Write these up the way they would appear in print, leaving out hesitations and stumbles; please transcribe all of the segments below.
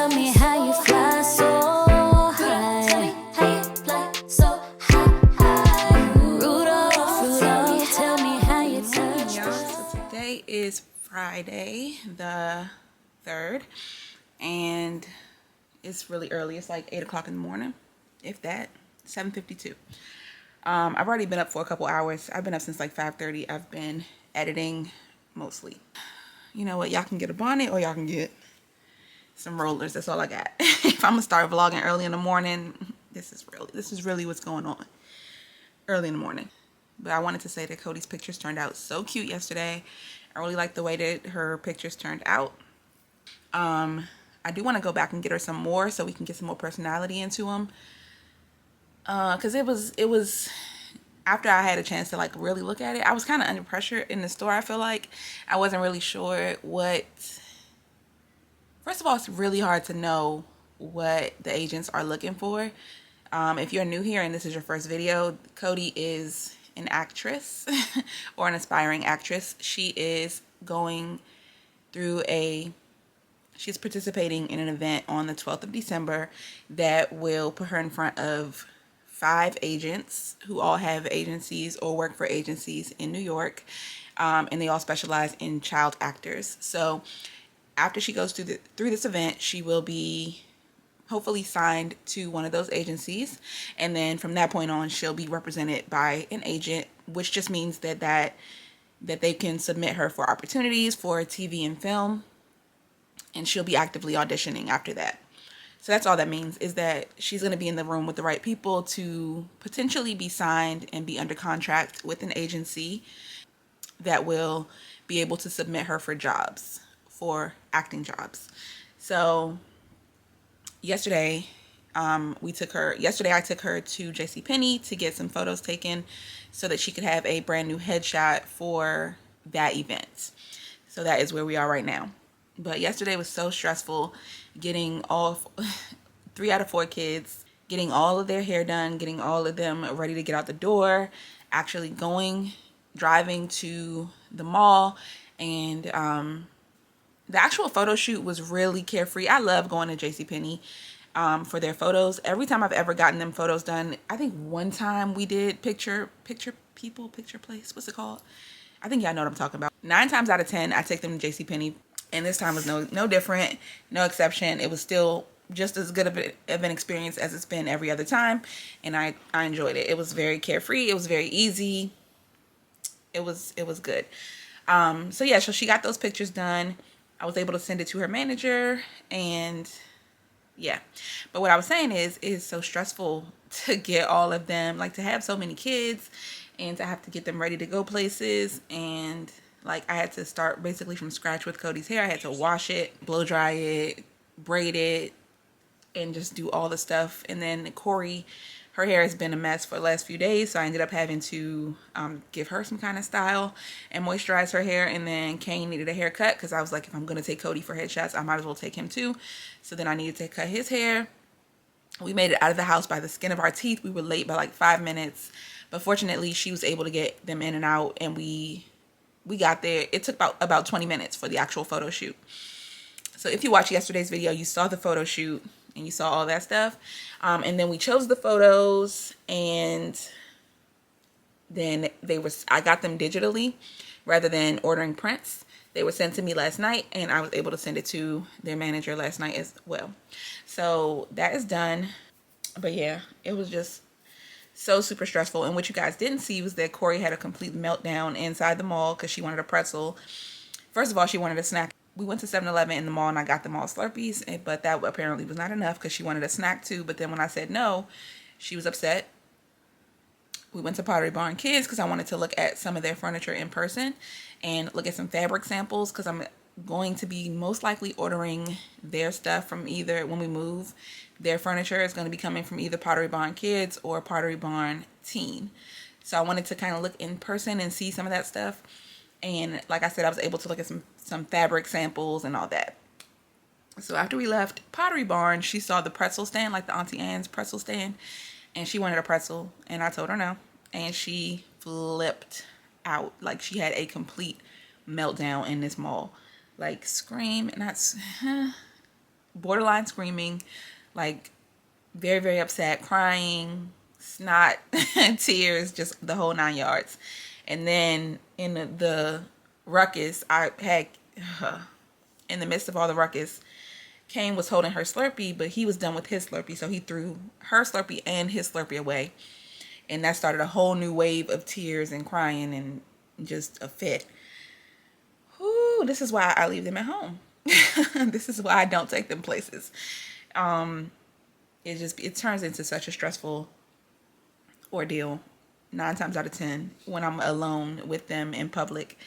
tell me how you fly so high. How you fly so high. Rudolph, tell me how you touch. Y'all, so today is Friday the 3rd, and it's really early. It's like 8 o'clock in the morning, if that. 7:52. I've already been up for a couple hours. I've been up since like 5:30. I've been editing mostly. You know what? Y'all can get a bonnet or y'all can get some rollers. That's all I got. If I'm gonna start vlogging early in the morning, this is really what's going on early in the morning. But I wanted to say that Kodi's pictures turned out so cute yesterday. I really like the way that her pictures turned out. I do want to go back and get her some more so we can get some more personality into them. Because it was after I had a chance to like really look at it, I was kind of under pressure in the store. I feel like I wasn't really sure what. First of all, it's really hard to know what the agents are looking for. If you're new here and this is your first video, Kodi is an actress or an aspiring actress. She is going through she's participating in an event on the 12th of December that will put her in front of 5 agents who all have agencies or work for agencies in New York, and they all specialize in child actors. So after she goes through this event, she will be hopefully signed to one of those agencies, and then from that point on she'll be represented by an agent, which just means that they can submit her for opportunities for TV and film, and she'll be actively auditioning after that. So that's all that means, is that she's going to be in the room with the right people to potentially be signed and be under contract with an agency that will be able to submit her for jobs, for acting jobs. So yesterday I took her to JCPenney to get some photos taken so that she could have a brand new headshot for that event. So that is where we are right now. But yesterday was so stressful, getting all 3 out of 4 kids, getting all of their hair done, getting all of them ready to get out the door, actually driving to the mall. And the actual photo shoot was really carefree. I love going to JCPenney for their photos. Every time I've ever gotten them photos done, I think one time we did picture place. What's it called? I think y'all know what I'm talking about. 9 times out of 10, I take them to JCPenney. And this time was no different, no exception. It was still just as good of an experience as it's been every other time. And I enjoyed it. It was very carefree. It was very easy. It was good. So yeah, so she got those pictures done. I was able to send it to her manager, and yeah. But what I was saying is it's so stressful to get all of them, like to have so many kids and to have to get them ready to go places. And like I had to start basically from scratch with Kodi's hair. I had to wash it, blow dry it, braid it, and just do all the stuff. And then Corey, her hair has been a mess for the last few days, so I ended up having to give her some kind of style and moisturize her hair. And then Kane needed a haircut because I was like, if I'm going to take Kodi for headshots, I might as well take him too. So then I needed to cut his hair. We made it out of the house by the skin of our teeth. We were late by like 5 minutes, but fortunately she was able to get them in and out, and we got there. It took about 20 minutes for the actual photo shoot. So if you watched yesterday's video, you saw the photo shoot and you saw all that stuff. And then we chose the photos, and then I got them digitally rather than ordering prints. They were sent to me last night, and I was able to send it to their manager last night as well. So that is done. But yeah, it was just so super stressful. And what you guys didn't see was that Corey had a complete meltdown inside the mall because she wanted a pretzel. First of all, she wanted a snack. We went to 7-Eleven in the mall, and I got them all Slurpees, but that apparently was not enough because she wanted a snack too. But then when I said no, she was upset. We went to Pottery Barn Kids because I wanted to look at some of their furniture in person and look at some fabric samples, because I'm going to be most likely ordering their stuff from either, when we move, their furniture is going to be coming from either Pottery Barn Kids or Pottery Barn Teen. So I wanted to kind of look in person and see some of that stuff. And like I said, I was able to look at some fabric samples and all that. So after we left Pottery Barn, she saw the pretzel stand, like the Auntie Anne's pretzel stand, and she wanted a pretzel, and I told her no, and she flipped out. Like, she had a complete meltdown in this mall, like scream, and that's borderline screaming, like very, very upset, crying, snot, tears, just the whole 9 yards. And then in the ruckus, I had, in the midst of all the ruckus, Kane was holding her Slurpee, but he was done with his Slurpee, so he threw her Slurpee and his Slurpee away. And that started a whole new wave of tears and crying and just a fit. Whew, this is why I leave them at home. This is why I don't take them places. It turns into such a stressful ordeal 9 times out of 10 when I'm alone with them in public.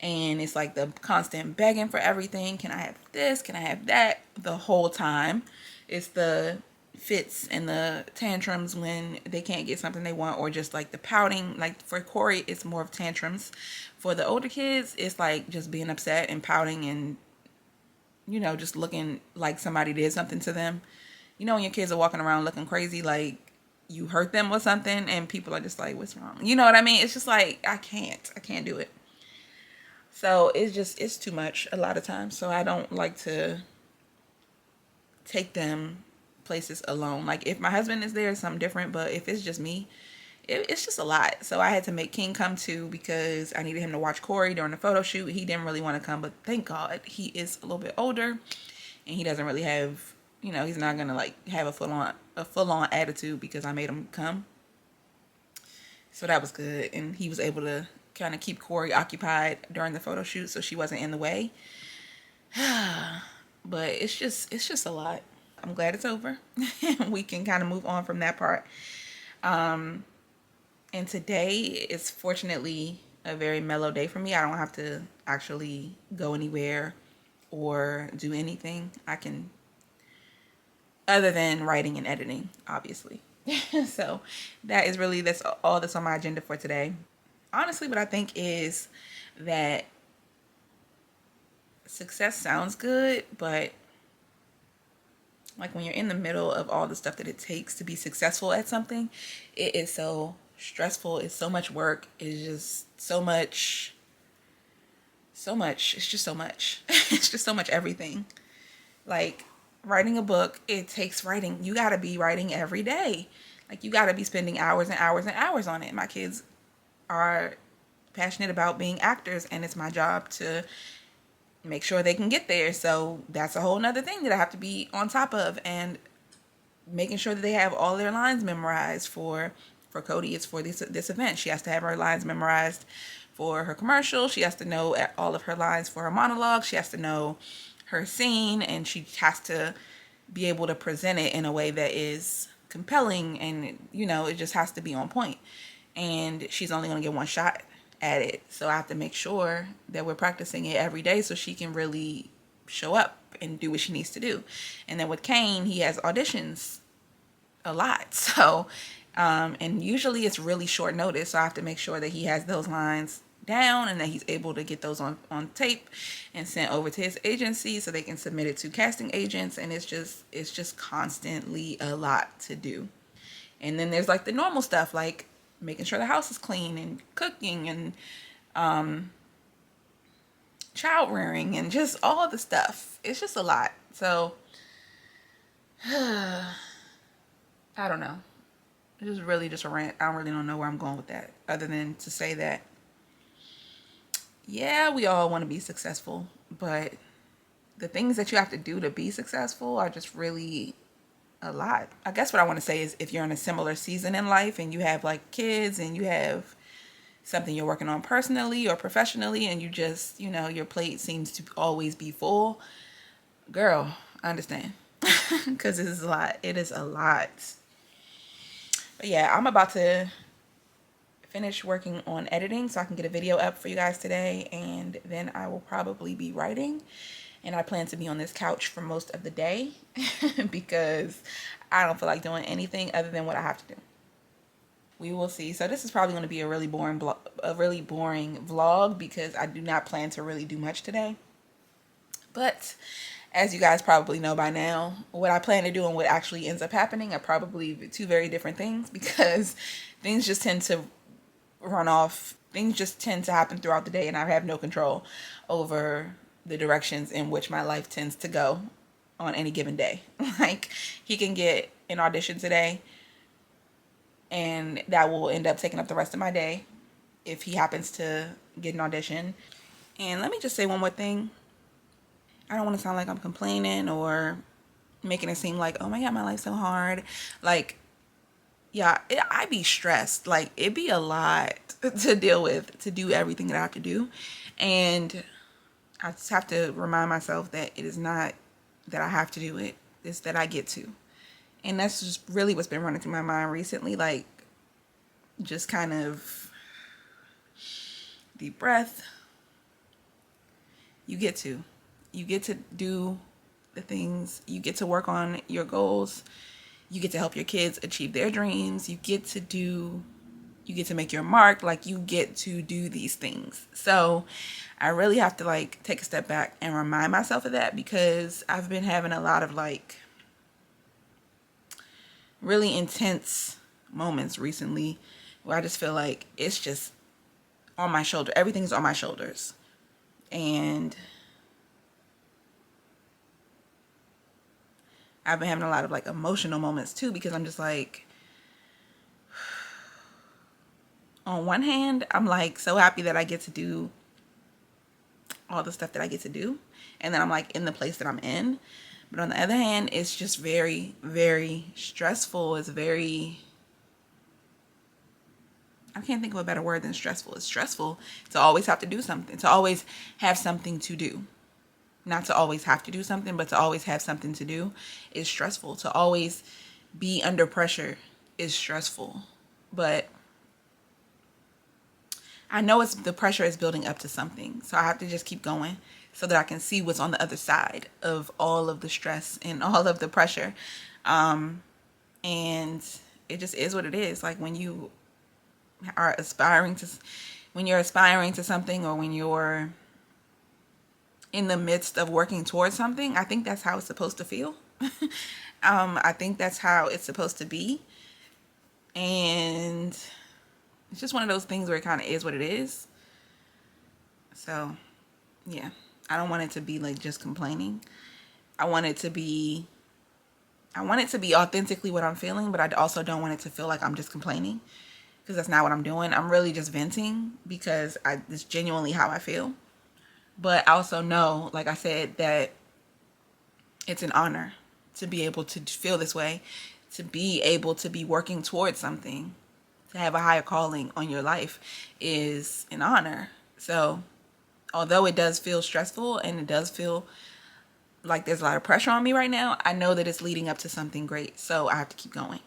And it's like the constant begging for everything. Can I have this? Can I have that? The whole time. It's the fits and the tantrums when they can't get something they want, or just like the pouting. Like for Corey, it's more of tantrums. For the older kids, it's like just being upset and pouting and, you know, just looking like somebody did something to them. You know, when your kids are walking around looking crazy, like you hurt them or something, and people are just like, what's wrong? You know what I mean? It's just like, I can't do it. So it's too much a lot of times. So I don't like to take them places alone. Like if my husband is there, it's something different. But if it's just me, it's just a lot. So I had to make King come too because I needed him to watch Corey during the photo shoot. He didn't really want to come, but thank God he is a little bit older and he doesn't really have, you know, he's not gonna like have a full on attitude because I made him come. So that was good, and he was able to kind of keep Corey occupied during the photo shoot, so she wasn't in the way. But it's just a lot. I'm glad it's over. We can kind of move on from that part. And today is fortunately a very mellow day for me. I don't have to actually go anywhere or do anything. I can, other than writing and editing, obviously. So that's all that's on my agenda for today. Honestly, what I think is that success sounds good, but like when you're in the middle of all the stuff that it takes to be successful at something, it is so stressful. It's so much work. It's just so much. It's just so much. It's just so much everything. Like writing a book, it takes writing. You got to be writing every day. Like you got to be spending hours and hours and hours on it. My kids are passionate about being actors, and it's my job to make sure they can get there. So that's a whole nother thing that I have to be on top of, and making sure that they have all their lines memorized. For Kodi, it's for this event. She has to have her lines memorized for her commercial. She has to know all of her lines for her monologue. She has to know her scene, and she has to be able to present it in a way that is compelling, and you know, it just has to be on point. And she's only going to get one shot at it, so I have to make sure that we're practicing it every day so she can really show up and do what she needs to do. And then with Kane, he has auditions a lot, so and usually it's really short notice, so I have to make sure that he has those lines down and that he's able to get those on tape and sent over to his agency so they can submit it to casting agents. And it's just constantly a lot to do. And then there's like the normal stuff, like making sure the house is clean and cooking and child rearing and just all the stuff. It's just a lot. So I don't know. It is really just a rant. I really don't know where I'm going with that, other than to say that, yeah, we all want to be successful, but the things that you have to do to be successful are just really a lot. I guess what I want to say is, if you're in a similar season in life and you have like kids and you have something you're working on personally or professionally, and you just, you know, your plate seems to always be full, girl, I understand. Because it is a lot. It is a lot. But yeah, I'm about to finish working on editing so I can get a video up for you guys today, and then I will probably be writing. And I plan to be on this couch for most of the day because I don't feel like doing anything other than what I have to do. We will see. So this is probably going to be a really boring vlog because I do not plan to really do much today. But as you guys probably know by now, what I plan to do and what actually ends up happening are probably two very different things, because things just tend to run off. Things just tend to happen throughout the day, and I have no control over the directions in which my life tends to go on any given day. Like, he can get an audition today, and that will end up taking up the rest of my day if he happens to get an audition. And let me just say one more thing. I don't want to sound like I'm complaining or making it seem like, oh my God, my life's so hard. Like, yeah, I be stressed. Like, it be a lot to deal with, to do everything that I have to do. And I just have to remind myself that it is not that I have to do it. It's that I get to. And that's just really what's been running through my mind recently. Like, just kind of deep breath. You get to do the things. You get to work on your goals. You get to help your kids achieve their dreams. You get to make your mark. Like, you get to do these things. So I really have to like take a step back and remind myself of that, because I've been having a lot of like really intense moments recently where I just feel like it's just on my shoulder. Everything's on my shoulders. And I've been having a lot of like emotional moments too, because I'm just like, on one hand, I'm like so happy that I get to do all the stuff that I get to do. And then I'm like in the place that I'm in. But on the other hand, it's just very, very stressful. It's very, I can't think of a better word than stressful. It's stressful to always have to do something, to always have something to do. Not to always have to do something, but to always have something to do is stressful. To always be under pressure is stressful. But I know the pressure is building up to something. So I have to just keep going so that I can see what's on the other side of all of the stress and all of the pressure. And it just is what it is. Like, when you are aspiring to something, or when you're in the midst of working towards something, I think that's how it's supposed to feel. I think that's how it's supposed to be. And it's just one of those things where it kind of is what it is. So, yeah. I don't want it to be like just complaining. I want it to be authentically what I'm feeling, but I also don't want it to feel like I'm just complaining, because that's not what I'm doing. I'm really just venting because it's genuinely how I feel. But I also know, like I said, that it's an honor to be able to feel this way, to be able to be working towards something, to have a higher calling on your life is an honor. So although it does feel stressful and it does feel like there's a lot of pressure on me right now, I know that it's leading up to something great. So I have to keep going.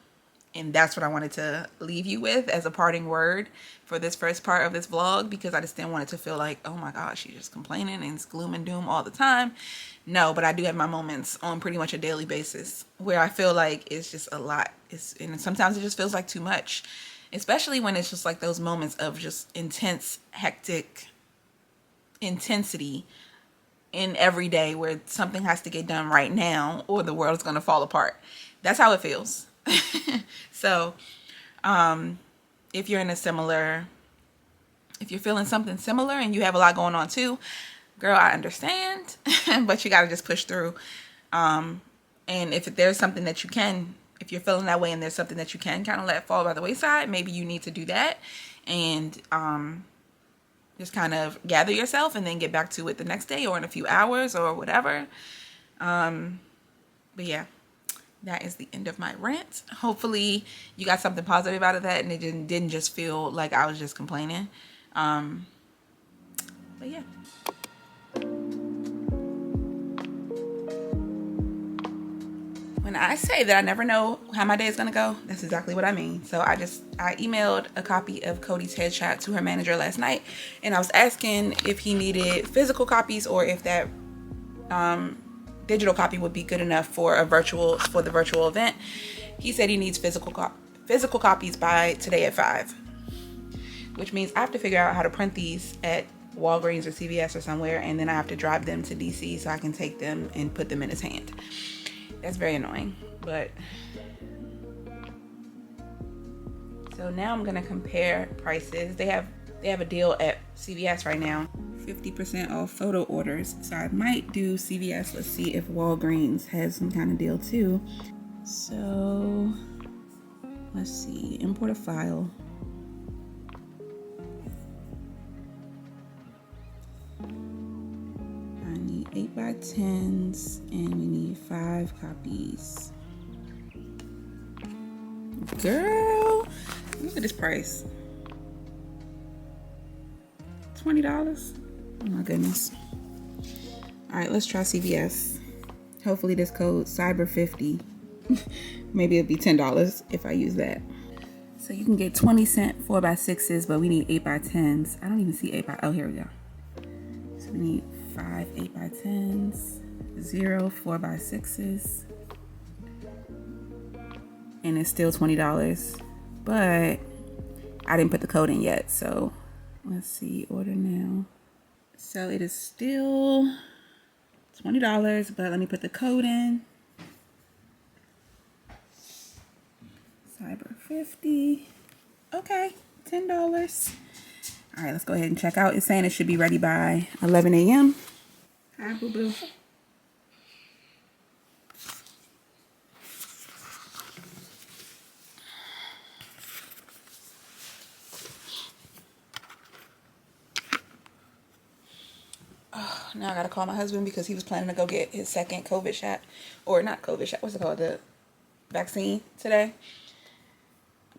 And that's what I wanted to leave you with as a parting word for this first part of this vlog, because I just didn't want it to feel like, oh my gosh, she's just complaining and it's gloom and doom all the time. No, but I do have my moments on pretty much a daily basis where I feel like it's just a lot. And sometimes it just feels like too much, especially when it's just like those moments of just intense, hectic intensity in every day where something has to get done right now or the world is going to fall apart. That's how it feels. So, if you're feeling something similar and you have a lot going on too, girl, I understand, but you got to just push through. And if there's something that if you're feeling that way and there's something that you can kind of let fall by the wayside, maybe you need to do that and, just kind of gather yourself and then get back to it the next day or in a few hours or whatever. But yeah. That is the end of my rant. Hopefully you got something positive out of that and it didn't just feel like I was just complaining. But yeah. When I say that I never know how my day is going to go, that's exactly what I mean. So I emailed a copy of Kodi's headshot to her manager last night, and I was asking if he needed physical copies or if that digital copy would be good enough for the virtual event. He said he needs physical copies by today at 5, which means I have to figure out how to print these at Walgreens or CVS or somewhere, and then I have to drive them to DC so I can take them and put them in his hand. That's very annoying, but so now I'm gonna compare prices. They have a deal at CVS right now 50% off photo orders. So I might do CVS. Let's see if Walgreens has some kind of deal too. So let's see, import a file. I need 8x10s and we need 5 copies. Girl, look at this price. $20. Oh my goodness. All right, let's try CVS. Hopefully this code Cyber50. Maybe it'll be $10 if I use that. So you can get 20-cent 4x6s, but we need 8x10s. I don't even see 8x. Oh, here we go. So we need 5 8x10s, 0 4x6s, and it's still $20. But I didn't put the code in yet, so let's see. Order now. So it is still $20, but let me put the code in. Cyber50. Okay, $10. All right, let's go ahead and check out. It's saying it should be ready by 11 a.m. Hi, boo-boo. Oh, now I gotta call my husband because he was planning to go get his second COVID shot. Or not COVID shot, what's it called? The vaccine today.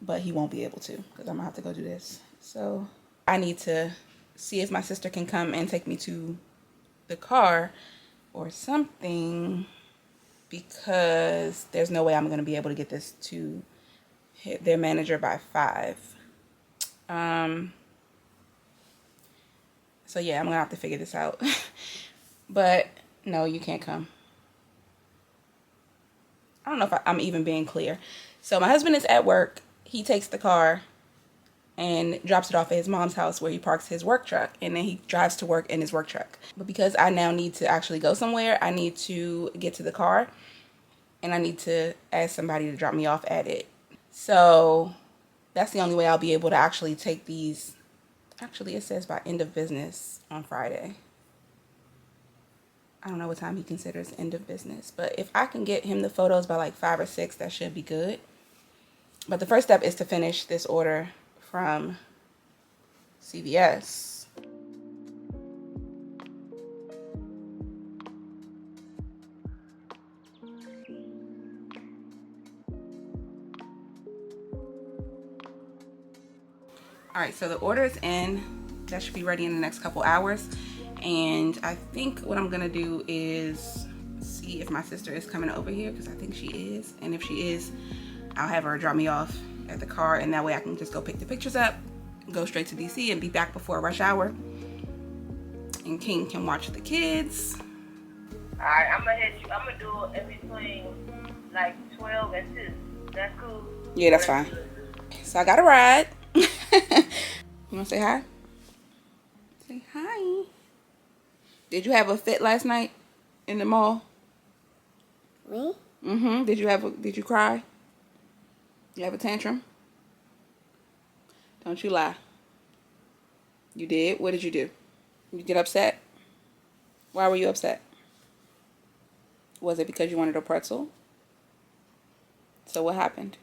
But he won't be able to because I'm gonna have to go do this. So I need to see if my sister can come and take me to the car or something, because there's no way I'm gonna be able to get this to their manager by 5. So yeah, I'm gonna have to figure this out. But no, you can't come. I don't know if I'm even being clear. So my husband is at work. He takes the car and drops it off at his mom's house where he parks his work truck. And then he drives to work in his work truck. But because I now need to actually go somewhere, I need to get to the car. And I need to ask somebody to drop me off at it. So that's the only way I'll be able to actually take these. Actually, it says by end of business on Friday. I don't know what time he considers end of business. But if I can get him the photos by like 5 or 6, that should be good. But the first step is to finish this order from CVS. All right, so the order is in. That should be ready in the next couple hours. And I think what I'm gonna do is see if my sister is coming over here, because I think she is. And if she is, I'll have her drop me off at the car, and that way I can just go pick the pictures up, go straight to DC, and be back before rush hour. And King can watch the kids. Alright, I'm gonna do it in between like 12 and 2. That's cool? Yeah, that's fine. So I got a ride. You wanna say hi? Say hi. Did you have a fit last night in the mall? Me? Mm-hmm. Did you cry? You have a tantrum? Don't you lie. You did? What did you do? You get upset? Why were you upset? Was it because you wanted a pretzel? So what happened?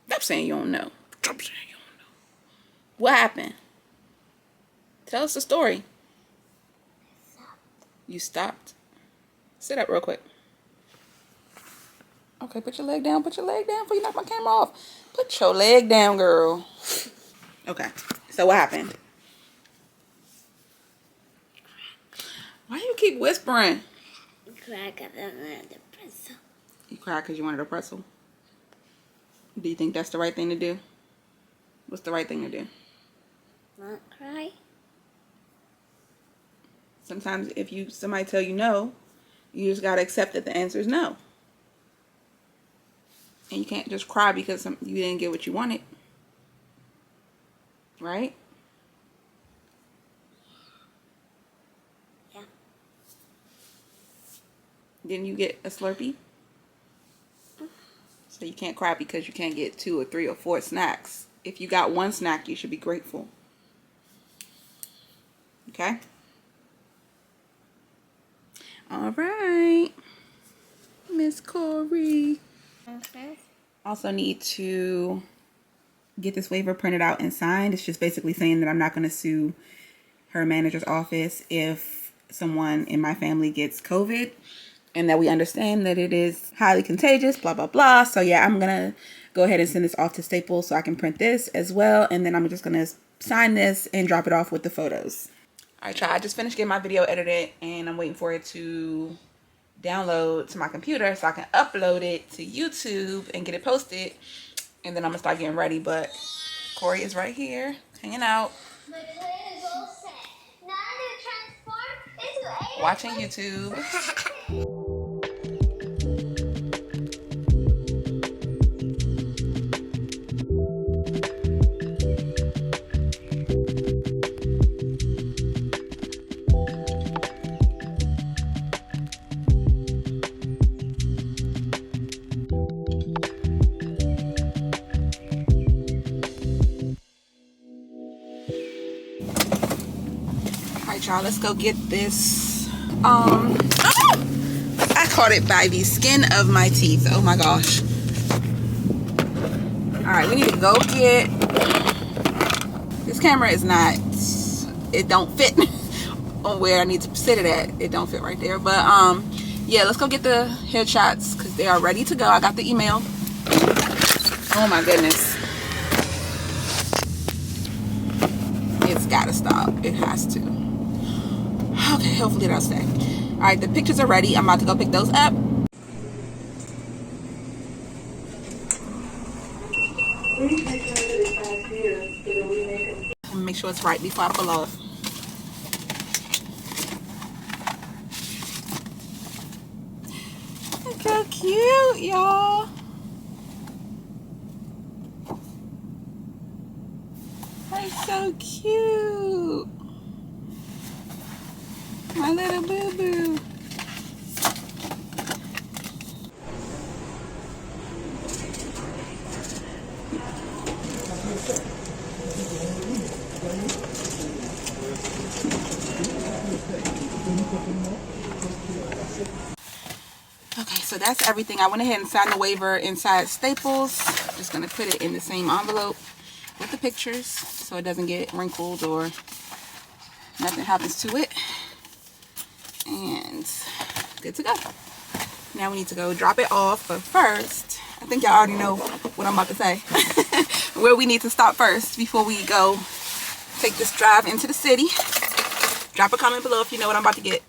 Stop saying you don't know. Stop saying you don't know. What happened? Tell us the story. You stopped. Sit up real quick. Okay, put your leg down. Put your leg down before you knock my camera off. Put your leg down, girl. Okay, so what happened? Why you keep whispering? Cry because I wanted the pretzel. You cried because you wanted a pretzel? Do you think that's the right thing to do? What's the right thing to do? Not cry? Sometimes if somebody tell you no, you just gotta accept that the answer is no. And you can't just cry because you didn't get what you wanted. Right? Yeah. Didn't you get a Slurpee? So you can't cry because you can't get 2 or 3 or 4 snacks. If you got one snack, you should be grateful. Okay. All right, Miss Corey. Also need to get this waiver printed out and signed. It's just basically saying that I'm not going to sue her manager's office if someone in my family gets COVID, and that we understand that it is highly contagious, blah, blah, blah. So yeah, I'm going to go ahead and send this off to Staples so I can print this as well. And then I'm just going to sign this and drop it off with the photos. All right, y'all, I just finished getting my video edited and I'm waiting for it to download to my computer so I can upload it to YouTube and get it posted. And then I'm gonna start getting ready, but Corey is right here hanging out, watching YouTube. Y'all, let's go get this. I caught it by the skin of my teeth. Oh my gosh. All right, we need to go get this camera. Is not, it don't fit on where I need to sit it at. It don't fit right there, but yeah, let's go get the headshots because they are ready to go. I got the email. Oh my goodness, it's gotta stop. It has to. Okay, hopefully that'll stay. All right, the pictures are ready. I'm about to go pick those up. And make sure it's right before I pull off. Look how cute, y'all. That's so cute. My little boo-boo. Okay, so that's everything. I went ahead and signed the waiver inside Staples. Just gonna put it in the same envelope with the pictures so it doesn't get wrinkled or nothing happens to it. And good to go. Now we need to go drop it off, but first, I think y'all already know what I'm about to say. Where we need to stop first before we go take this drive into the city. Drop a comment below if you know what I'm about to get.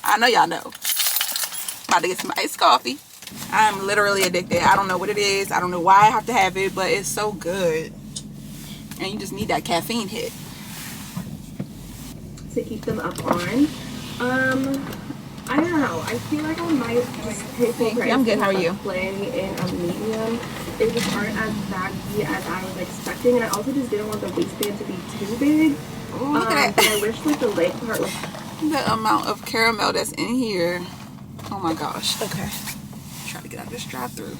I know y'all know. About to get some iced coffee. I'm literally addicted. I don't know what it is. I don't know why I have to have it, but it's so good. And you just need that caffeine hit to keep them up on. I don't know. I feel like I might just pay full price. I'm good. How are you? Playing in a medium. They just aren't as baggy as I was expecting, and I also just didn't want the waistband to be too big. Ooh, look at that. But I wish like the leg part was. The amount of caramel that's in here. Oh my gosh. Okay. Try to get out of this drive-through.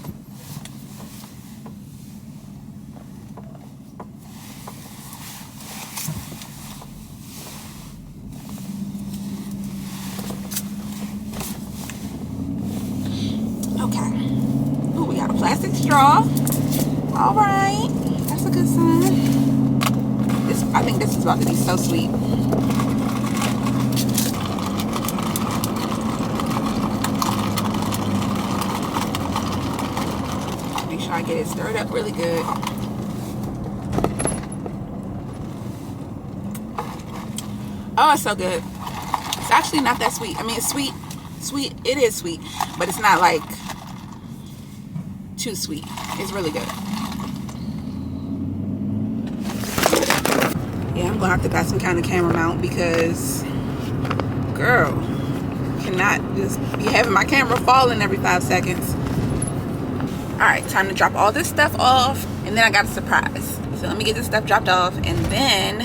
Plastic straw. All right, that's a good sign. This, I think this is about to be so sweet. Make sure I get it stirred up really good. Oh, it's so good. It's actually not that sweet. I mean, it's sweet. Sweet. It is sweet, but it's not like too sweet. It's really good. Yeah, I'm gonna have to buy some kind of camera mount because, girl, cannot just be having my camera falling every 5 seconds. All right, time to drop all this stuff off, and then I got a surprise. So let me get this stuff dropped off, and then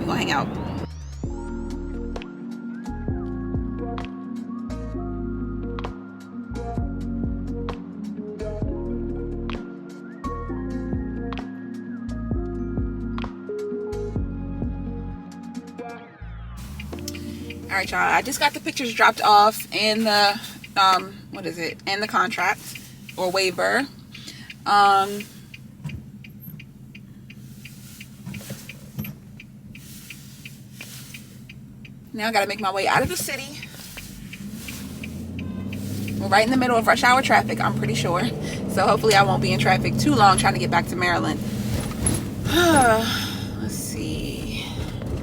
we're gonna hang out. right, y'all, I just got the pictures dropped off and the what is it, and the contract or waiver. Now I gotta make my way out of the city. We're right in the middle of rush hour traffic, I'm pretty sure, so hopefully I won't be in traffic too long trying to get back to Maryland. Let's see,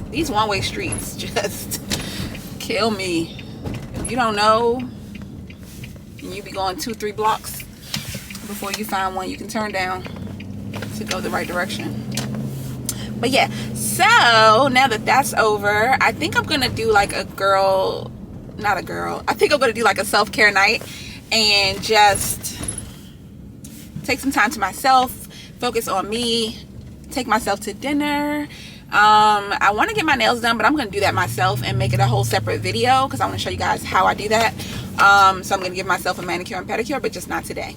these one-way streets just kill me. If you don't know, and you be going 2-3 blocks before you find one you can turn down to go the right direction. But yeah, so now that that's over, I think I'm gonna do like I think I'm gonna do like a self-care night and just take some time to myself, focus on me, take myself to dinner. I want to get my nails done, but I'm going to do that myself and make it a whole separate video because I want to show you guys how I do that. So I'm going to give myself a manicure and pedicure, but just not today.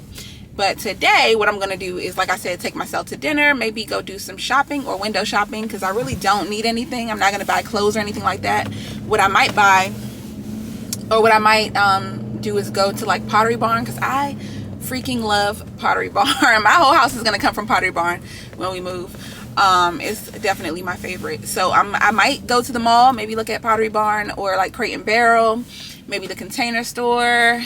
But today, what I'm going to do is, like I said, take myself to dinner, maybe go do some shopping or window shopping because I really don't need anything. I'm not going to buy clothes or anything like that. What I might buy, or what I might do is go to like Pottery Barn because I freaking love Pottery Barn. My whole house is going to come from Pottery Barn when we move. It's definitely my favorite. So I might go to the mall, maybe look at Pottery Barn or like Crate and Barrel, maybe the Container Store.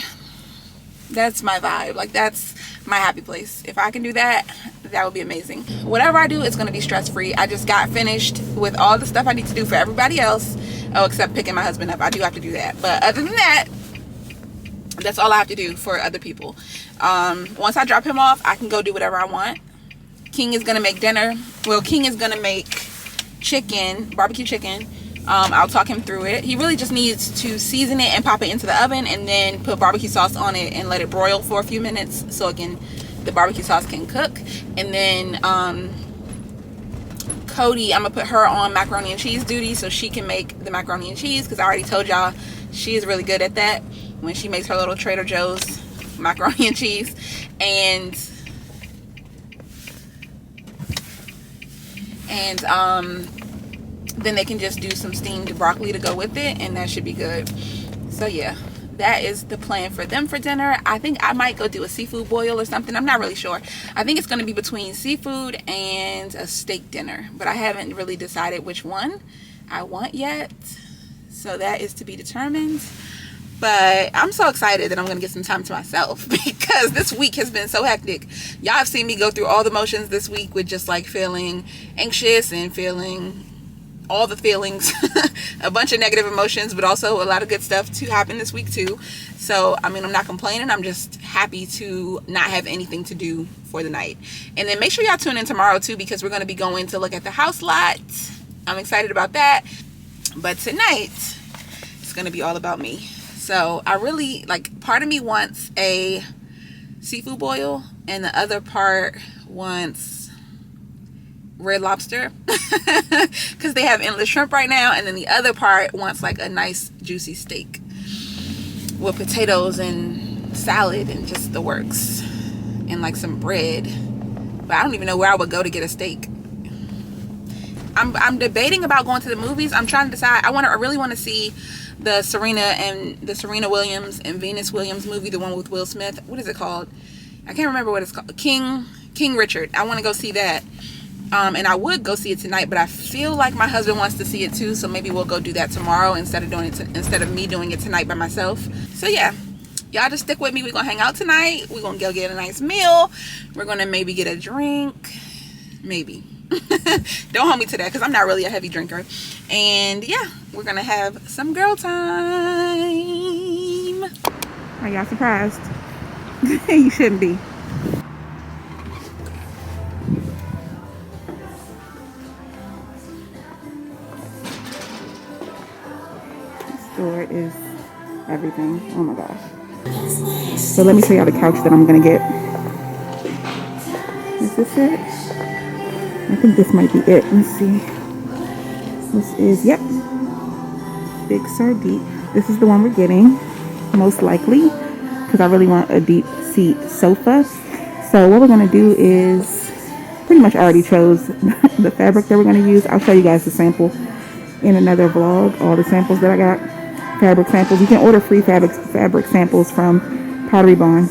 That's my vibe. Like, that's my happy place. If I can do that, that would be amazing. Whatever I do, it's going to be stress-free. I just got finished with all the stuff I need to do for everybody else. Oh, except picking my husband up. I do have to do that. But other than that, that's all I have to do for other people. Once I drop him off, I can go do whatever I want. King is going to make dinner. Well, King is going to make chicken, barbecue chicken. I'll talk him through it. He really just needs to season it and pop it into the oven and then put barbecue sauce on it and let it broil for a few minutes so the barbecue sauce can cook. And then Kodi, I'm going to put her on macaroni and cheese duty so she can make the macaroni and cheese because I already told y'all she is really good at that when she makes her little Trader Joe's macaroni and cheese. And then they can just do some steamed broccoli to go with it and that should be good. So yeah, that is the plan for them for dinner. I think I might go do a seafood boil or something. I'm not really sure. I think it's going to be between seafood and a steak dinner, but I haven't really decided which one I want yet, so that is to be determined. But I'm so excited that I'm going to get some time to myself because this week has been so hectic. Y'all have seen me go through all the motions this week with just like feeling anxious and feeling all the feelings, a bunch of negative emotions, but also a lot of good stuff to happen this week too. So, I mean, I'm not complaining. I'm just happy to not have anything to do for the night. And then make sure y'all tune in tomorrow too because we're going to be going to look at the house lot. I'm excited about that. But tonight, it's going to be all about me. So I really, like, part of me wants a seafood boil and the other part wants Red Lobster because they have endless shrimp right now. And then the other part wants like a nice juicy steak with potatoes and salad and just the works and like some bread. But I don't even know where I would go to get a steak. I'm debating about going to the movies. I'm trying to decide. I really want to see the Serena Williams and Venus Williams movie, the one with Will Smith. What is it called? I can't remember what it's called. King Richard. I want to go see that. And I would go see it tonight, but I feel like my husband wants to see it too, so maybe we'll go do that tomorrow instead of me doing it tonight by myself. So yeah, y'all just stick with me. We're gonna hang out tonight. We're gonna go get a nice meal. We're gonna maybe get a drink, maybe. Don't hold me to that because I'm not really a heavy drinker. And yeah, we're gonna have some girl time. Are y'all surprised? You shouldn't be. This store is everything. Oh my gosh. So let me show y'all the couch that I'm gonna get. Is this it? I think this might be it. Let's see. This is, yep, Big Sur Deep. This is the one we're getting, most likely, because I really want a deep seat sofa. So what we're going to do is, pretty much already chose the fabric that we're going to use. I'll show you guys the sample in another vlog, all the samples that I got. fabric samples. You can order free fabric samples from Pottery Barn.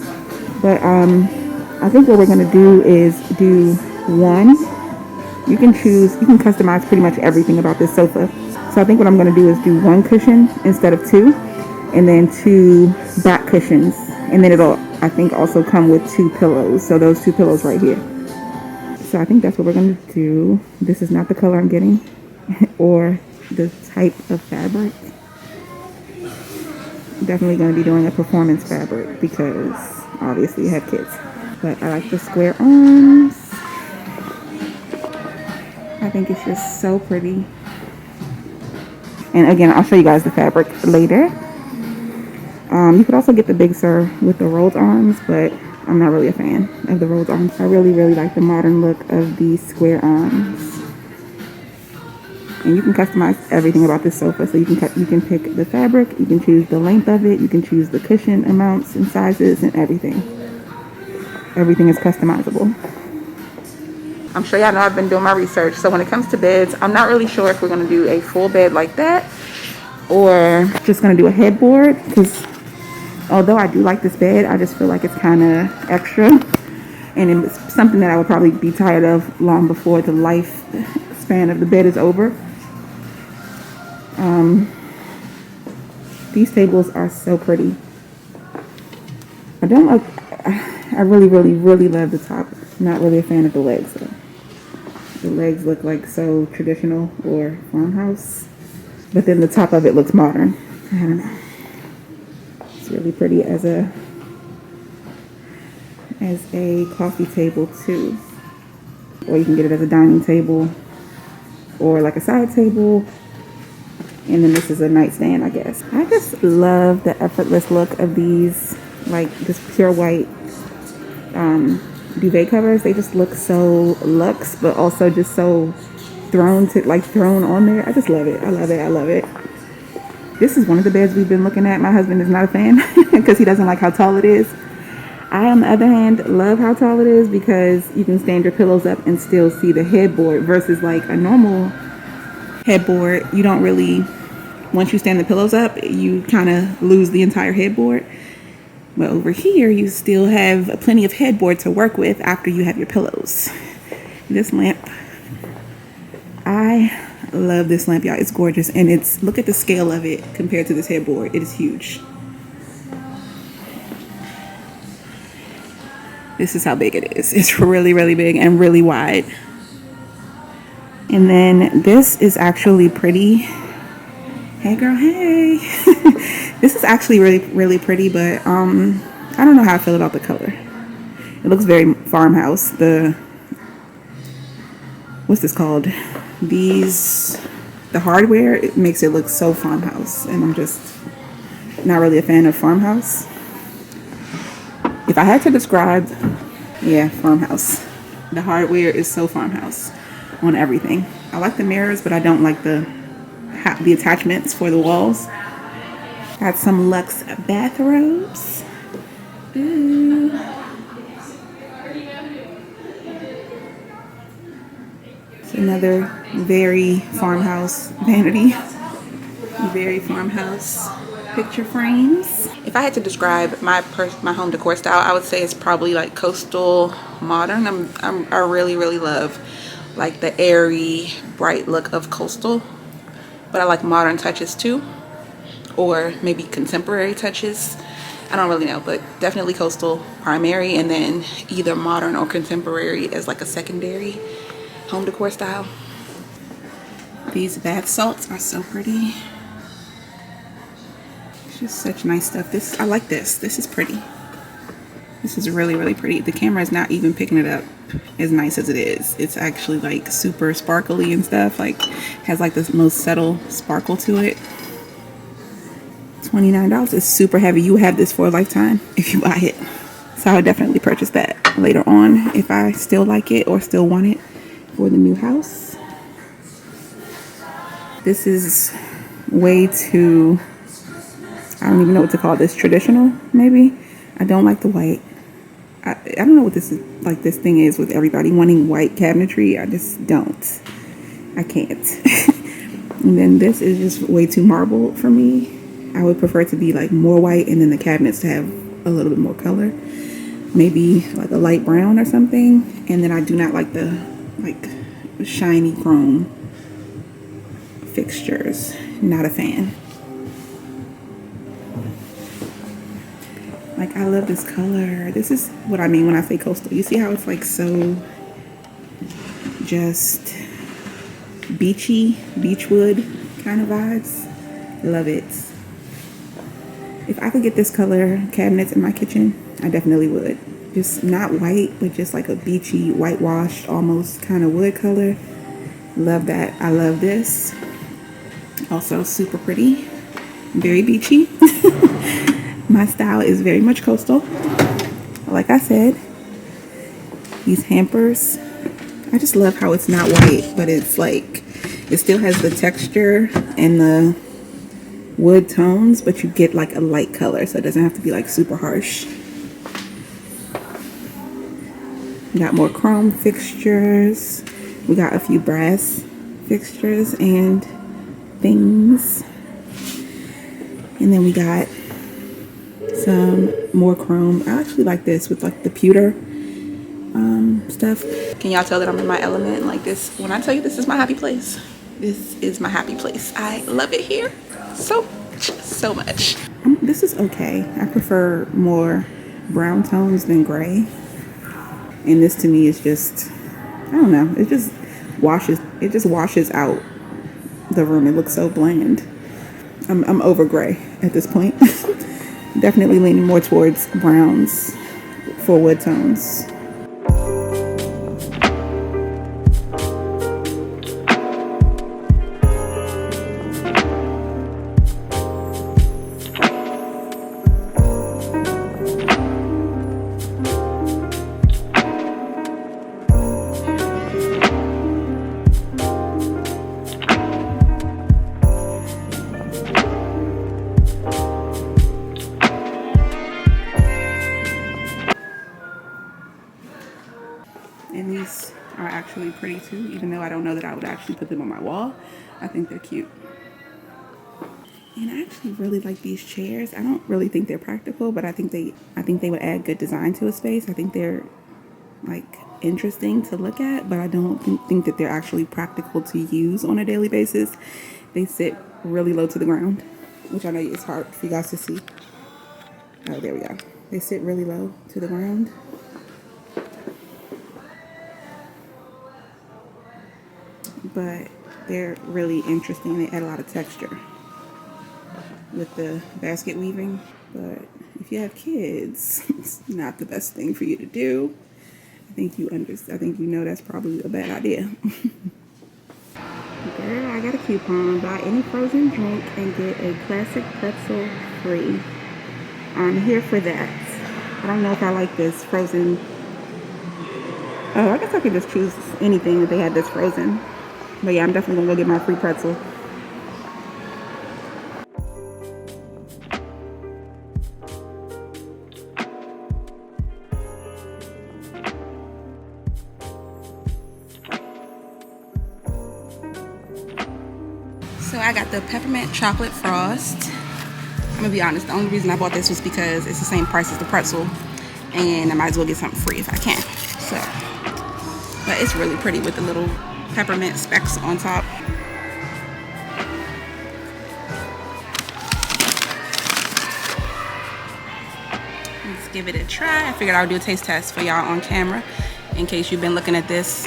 But I think what we're gonna do is do one. You can customize pretty much everything about this sofa. So I think what I'm gonna do is do one cushion instead of two, and then two back cushions. And then it'll, I think, also come with two pillows. So those two pillows right here. So I think that's what we're gonna do. This is not the color I'm getting or the type of fabric. Definitely gonna be doing a performance fabric because obviously you have kids. But I like the square arms. I think it's just so pretty. And again, I'll show you guys the fabric later. You could also get the Big Sur with the rolled arms, but I'm not really a fan of the rolled arms. I really like the modern look of the square arms. And you can customize everything about this sofa. So you can pick the fabric, you can choose the length of it, you can choose the cushion amounts and sizes and everything. Everything is customizable. I'm sure y'all know I've been doing my research. So when it comes to beds, I'm not really sure if we're gonna do a full bed like that or just gonna do a headboard, because although I do like this bed, I just feel like it's kind of extra, and it's something that I would probably be tired of long before the lifespan of the bed is over. These tables are so pretty. I really love the top. Not really a fan of the legs though. The legs look like so traditional or farmhouse, but then the top of it looks modern. I don't know. It's really pretty as a coffee table too, or you can get it as a dining table or like a side table. And then this is a nightstand, I guess. I just love the effortless look of these, like this pure white duvet covers. They just look so luxe, but also just so thrown on there. I just love it. I love it. This is one of the beds we've been looking at. My husband is not a fan because he doesn't like how tall it is. I, on the other hand, love how tall it is because you can stand your pillows up and still see the headboard, versus like a normal headboard. You don't really, once you stand the pillows up, you kind of lose the entire headboard. But over here, you still have plenty of headboard to work with after you have your pillows. This lamp, I love this lamp, y'all. It's gorgeous. And look at the scale of it compared to this headboard. It is huge. This is how big it is. It's really big and really wide. And then this is actually pretty. Hey girl, hey. This is actually really pretty, but I don't know how I feel about the color. It looks very farmhouse. What's this called? The hardware, it makes it look so farmhouse, and I'm just not really a fan of farmhouse. If I had to describe, yeah, farmhouse. The hardware is so farmhouse on everything. I like the mirrors, but I don't like the attachments for the walls. Got some luxe bathrobes. Ooh. It's another very farmhouse vanity. Very farmhouse picture frames. If I had to describe my home decor style, I would say it's probably like coastal modern. I really love like the airy, bright look of coastal, but I like modern touches too, or maybe contemporary touches. I don't really know, but definitely coastal primary, and then either modern or contemporary as like a secondary home decor style. These bath salts are so pretty. It's just such nice stuff. I like this. This is pretty. This is really pretty. The camera is not even picking it up as nice as it is. It's actually like super sparkly and stuff. Like has like this most subtle sparkle to it. $29. It's super heavy. You have this for a lifetime if you buy it. So I would definitely purchase that later on if I still like it or still want it for the new house. This is way too, I don't even know what to call this, traditional maybe. I don't like the white. I don't know what this is, like this thing is with everybody wanting white cabinetry. I just don't. I can't. And then this is just way too marble for me. I would prefer it to be like more white and then the cabinets to have a little bit more color. Maybe like a light brown or something. And then I do not like the like shiny chrome fixtures. Not a fan. Like, I love this color. This is what I mean when I say coastal. You see how it's like so just beachy, beechwood kind of vibes? Love it. If I could get this color cabinets in my kitchen, I definitely would. Just not white, but just like a beachy, whitewashed, almost kind of wood color. Love that. I love this. Also super pretty. Very beachy. My style is very much coastal. Like I said, these hampers, I just love how it's not white, but it's like, it still has the texture and the wood tones, but you get like a light color, so it doesn't have to be like super harsh. We got more chrome fixtures. We got a few brass fixtures and things. And then we got some more chrome. I actually like this with like the pewter stuff. Can y'all tell that I'm in my element? Like this, when I tell you this is my happy place, this is my happy place. I love it here so much. This is okay. I prefer more brown tones than gray. And this to me is just, I don't know, it just washes out the room. It looks so bland. I'm over gray at this point. Definitely leaning more towards browns for wood tones. And these are actually pretty too, even though I don't know that I would actually put them on my wall. I think they're cute. And I actually really like these chairs. I don't really think they're practical, but I think they would add good design to a space. I think they're like interesting to look at, but I don't think that they're actually practical to use on a daily basis. They sit really low to the ground, which I know is hard for you guys to see. Oh, there we go. They sit really low to the ground. But they're really interesting. They add a lot of texture with the basket weaving. But if you have kids, it's not the best thing for you to do. I think you know that's probably a bad idea. Girl, I got a coupon. Buy any frozen drink and get a classic pretzel free. I'm here for that. I don't know if I like this frozen. Oh, I guess I could just choose anything if they had this frozen. But yeah, I'm definitely gonna go get my free pretzel. So I got the peppermint chocolate frost. I'm gonna be honest, the only reason I bought this was because it's the same price as the pretzel, and I might as well get something free if I can. So, but it's really pretty with the little peppermint specks on top. Let's give it a try. I figured I would do a taste test for y'all on camera in case you've been looking at this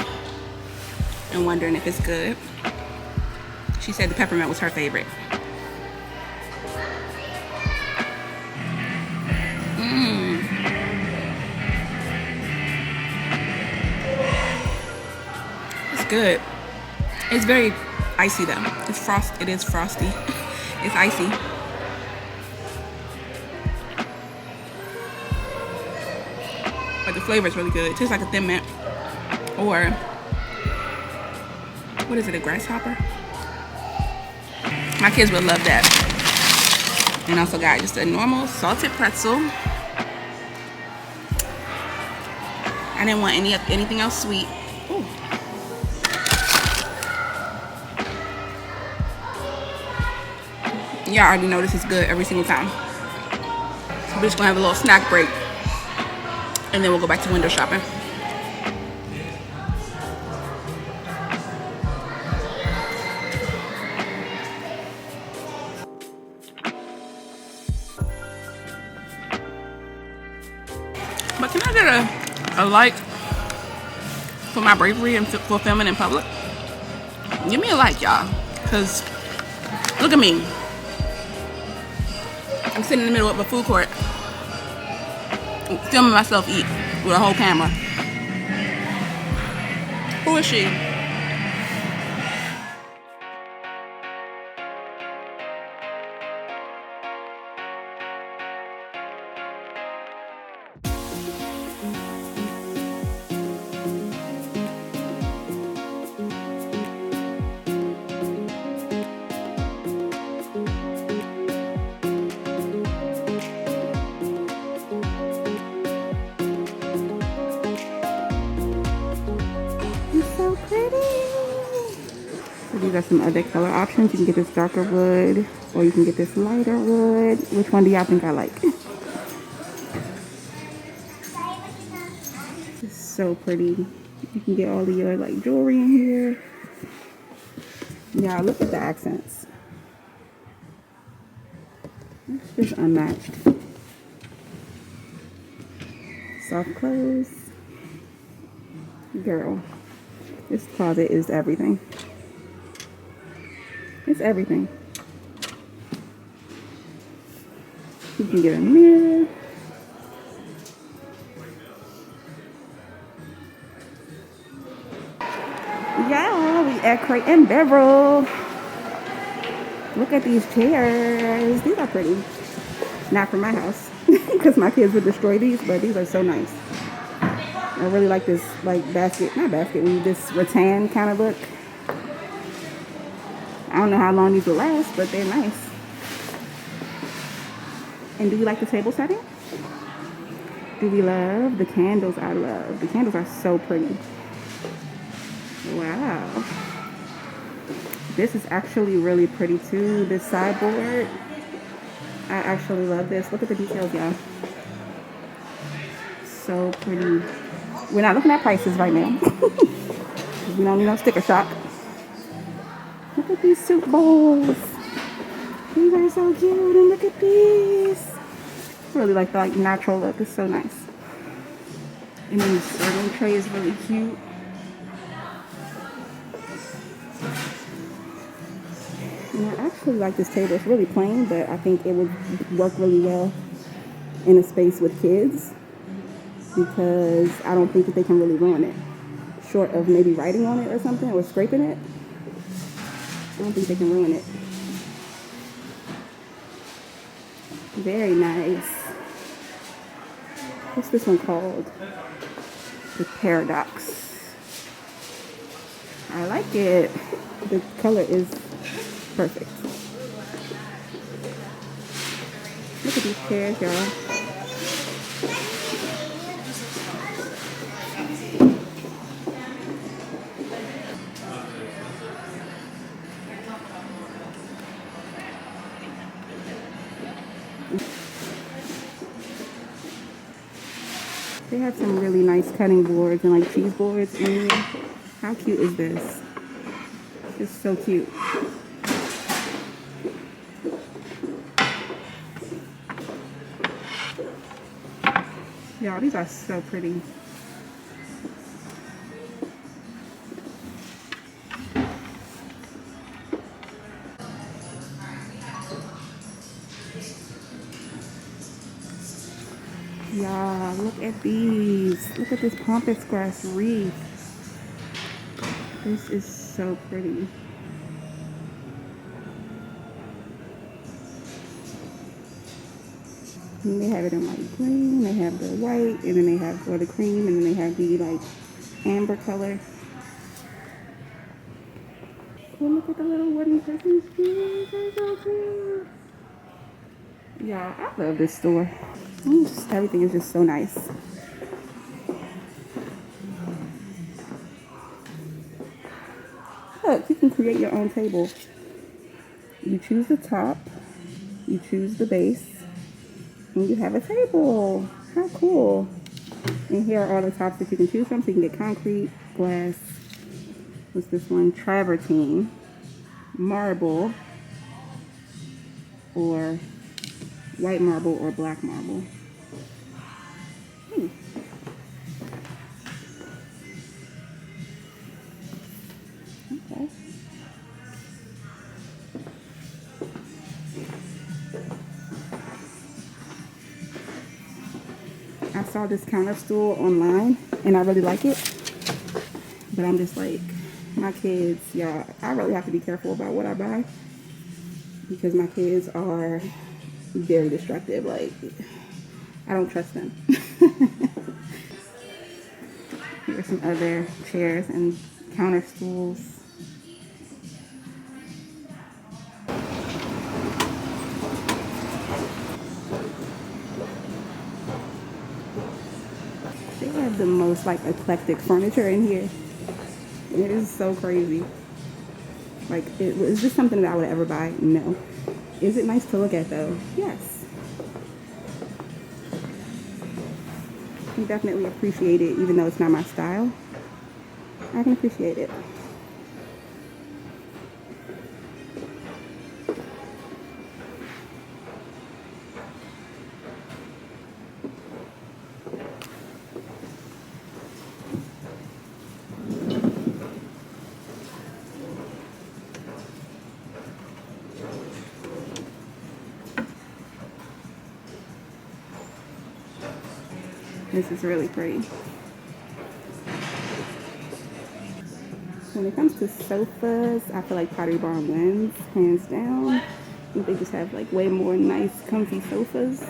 and wondering if it's good. She said the peppermint was her favorite. Good. It's very icy though. It is frosty. It's icy. But the flavor is really good. It tastes like a thin mint. Or what is it, a grasshopper? My kids would love that. And also got just a normal salted pretzel. I didn't want anything else sweet. Ooh. Y'all already know this is good every single time. So we're just gonna have a little snack break, and then we'll go back to window shopping. But can I get a like for my bravery and for filming in public? Give me a like, y'all, because look at me. I'm sitting in the middle of a food court filming myself eat with a whole camera. Who is she? So pretty. So these are some other color options. You can get this darker wood, or you can get this lighter wood. Which one do y'all think I like? It's so pretty. You can get all of your like jewelry in here. Yeah, look at the accents. It's just unmatched. Soft clothes. Girl, this closet is everything. It's everything. You can get a mirror. Yeah, we at Crate and Beverly. Look at these chairs. These are pretty. Not for my house, because my kids would destroy these, but these are so nice. I really like this, like, basket, not basket, this rattan kind of look. I don't know how long these will last, but they're nice. And do you like the table setting? Do we love the candles? I love. The candles are so pretty. Wow. This is actually really pretty too. This sideboard. I actually love this. Look at the details, y'all. So pretty. We're not looking at prices right now. We don't need no sticker shock. Look at these soup bowls. These are so cute. And look at these. I really like the natural look. It's so nice. And then the serving tray is really cute. And I actually like this table. It's really plain, but I think it would work really well in a space with kids, because I don't think that they can really ruin it. Short of maybe writing on it or something, or scraping it, I don't think they can ruin it. Very nice. What's this one called? The Paradox. I like it. The color is perfect. Look at these chairs, y'all. They have some really nice cutting boards and like cheese boards in here. How cute is this? It's so cute. Y'all, these are so pretty. Y'all, look at these. Look at this pampas grass wreath. This is so pretty. And they have it in like green, they have the white, and then they have the cream, and then they have the like amber color. Oh, look at the little wooden Christmas trees. They're so cute. Yeah, I love this store. Everything is just so nice. Look, you can create your own table. You choose the top, You choose the base, and you have a table. How cool. And here are all the tops that you can choose from. So you can get concrete, glass, what's this one? Travertine, marble, or white marble or black marble. Okay. I saw this counter stool online and I really like it, but I'm just like, my kids, y'all, I really have to be careful about what I buy because my kids are very destructive. Like, I don't trust them. Here are some other chairs and counter stools. They have the most like eclectic furniture in here. It is so crazy. Like, is this something that I would ever buy? No. Is it nice to look at though? Yes. I can definitely appreciate it, even though it's not my style. I can appreciate it. This is really pretty. When it comes to sofas, I feel like Pottery Barn wins, hands down. I think they just have like way more nice, comfy sofas.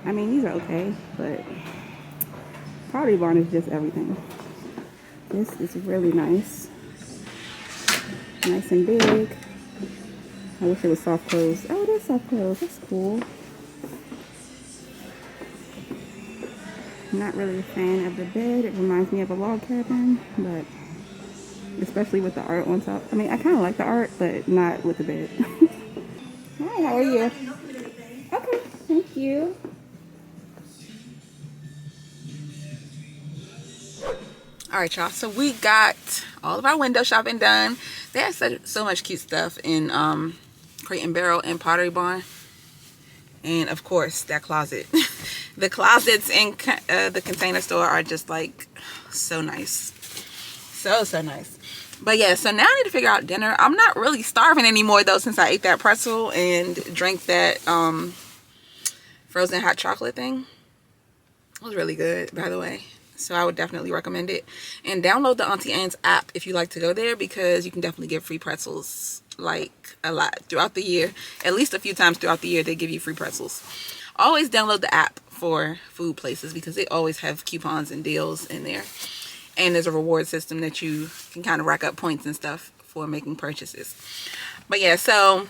I mean, these are okay, but Pottery Barn is just everything. This is really nice. Nice and big. I wish it was soft close. Oh, it is soft close. That's cool. I'm not really a fan of the bed. It reminds me of a log cabin, but especially with the art on top. I mean, I kind of like the art, but not with the bed. Hi, how are you? Okay, thank you. All right, y'all. So we got all of our window shopping done. They have so much cute stuff in Crate and Barrel and Pottery Barn. And of course, that closet. The closets in the Container Store are just like so nice. So nice. But yeah, so now I need to figure out dinner. I'm not really starving anymore though, since I ate that pretzel and drank that frozen hot chocolate thing. It was really good, by the way. So I would definitely recommend it. And download the Auntie Anne's app if you like to go there, because you can definitely get free pretzels like a lot throughout the year. At least a few times throughout the year they give you free pretzels. Always download the app for food places because they always have coupons and deals in there. And there's a reward system that you can kind of rack up points and stuff for making purchases. But yeah, so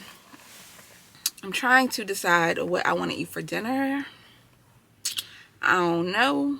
I'm trying to decide what I want to eat for dinner. I don't know.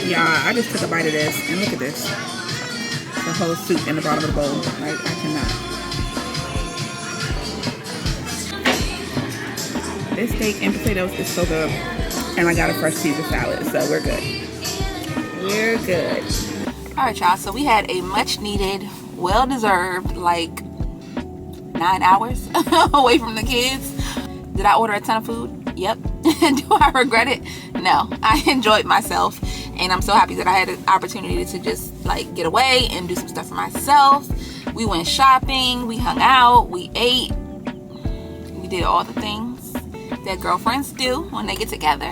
Y'all, I just took a bite of this, and look at this. The whole soup in the bottom of the bowl. Like, I cannot. This steak and potatoes is so good. And I got a fresh Caesar salad, so we're good. We're good. Alright, y'all, so we had a much needed, well-deserved, like, 9 hours away from the kids. Did I order a ton of food? Yep. Do I regret it? No. I enjoyed myself. And I'm so happy that I had an opportunity to just like get away and do some stuff for myself. We went shopping, we hung out, we ate, we did all the things. that girlfriends do when they get together.